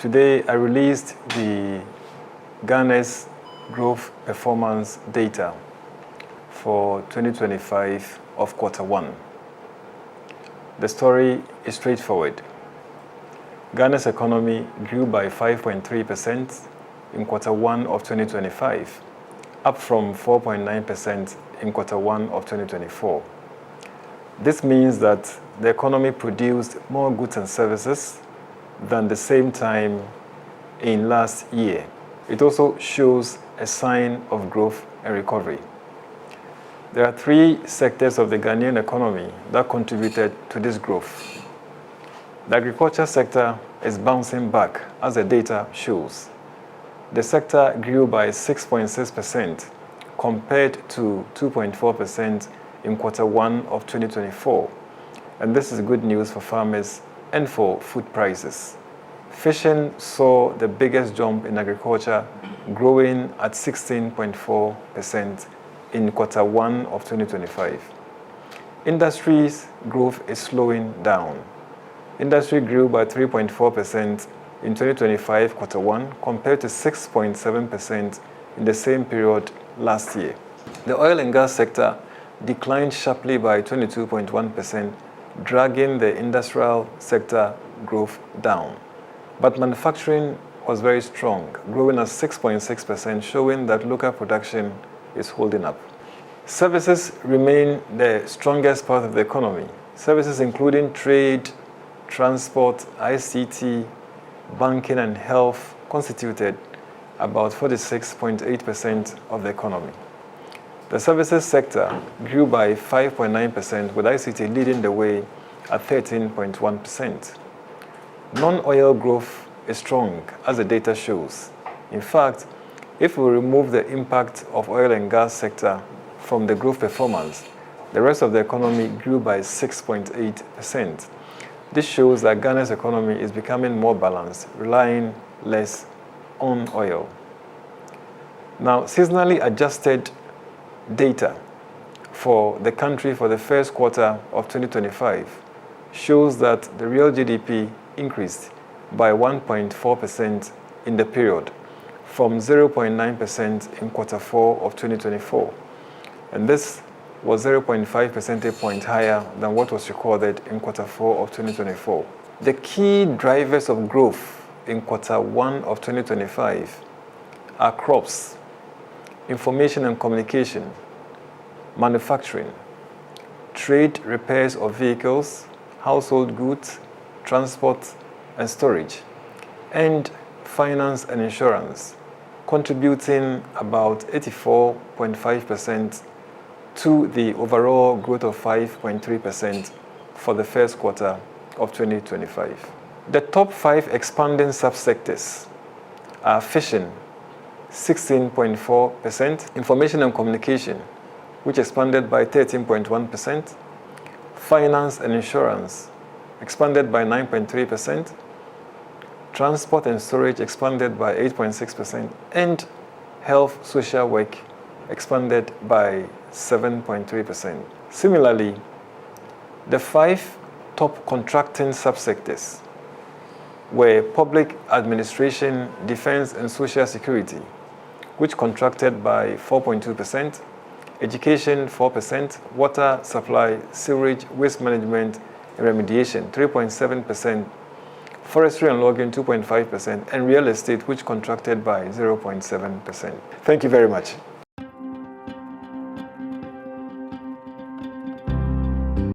Today, I released the Ghana's growth performance data for 2025 of Q1. The story is straightforward. Ghana's economy grew by 5.3% in Q1 of 2025, up from 4.9% in Q1 of 2024. This means that the economy produced more goods and services than the same time in last year. It also shows a sign of growth and recovery. There are three sectors of the Ghanaian economy that contributed to this growth. The agriculture sector is bouncing back, as the data shows. The sector grew by 6.6% compared to 2.4% in Q1 of 2024. And this is good news for farmers and for food prices. Fishing saw the biggest jump in agriculture, growing at 16.4% in Q1 of 2025. Industry's growth is slowing down. Industry grew by 3.4% in 2025 Q1 compared to 6.7% in the same period last year. The oil and gas sector declined sharply by 22.1%, dragging the industrial sector growth down. But manufacturing was very strong, growing at 6.6%, showing that local production is holding up. Services remain the strongest part of the economy. Services including trade, transport, ICT, banking and health constituted about 46.8% of the economy. The services sector grew by 5.9%, with ICT leading the way at 13.1%. Non-oil growth is strong, as the data shows. In fact, if we remove the impact of oil and gas sector from the growth performance, the rest of the economy grew by 6.8%. This shows that Ghana's economy is becoming more balanced, relying less on oil. Now, seasonally adjusted data for the country for the first quarter of 2025 shows that the real GDP increased by 1.4% in the period, from 0.9% in Q4 of 2024. And this was 0.5 percentage point higher than what was recorded in Q4 of 2024. The key drivers of growth in Q1 of 2025 are crops, information and communication, manufacturing, trade, repairs of vehicles, household goods, transport and storage, and finance and insurance, contributing about 84.5% to the overall growth of 5.3% for the first quarter of 2025. The top 5 expanding subsectors are fishing, 16.4%, information and communication, which expanded by 13.1%, finance and insurance expanded by 9.3%, transport and storage expanded by 8.6%, and health social work expanded by 7.3%. Similarly, the 5 top contracting subsectors were public administration, defense and social security, which contracted by 4.2%, education 4%, water supply, sewerage, waste management and remediation 3.7%, forestry and logging 2.5%, and real estate, which contracted by 0.7%. Thank you very much.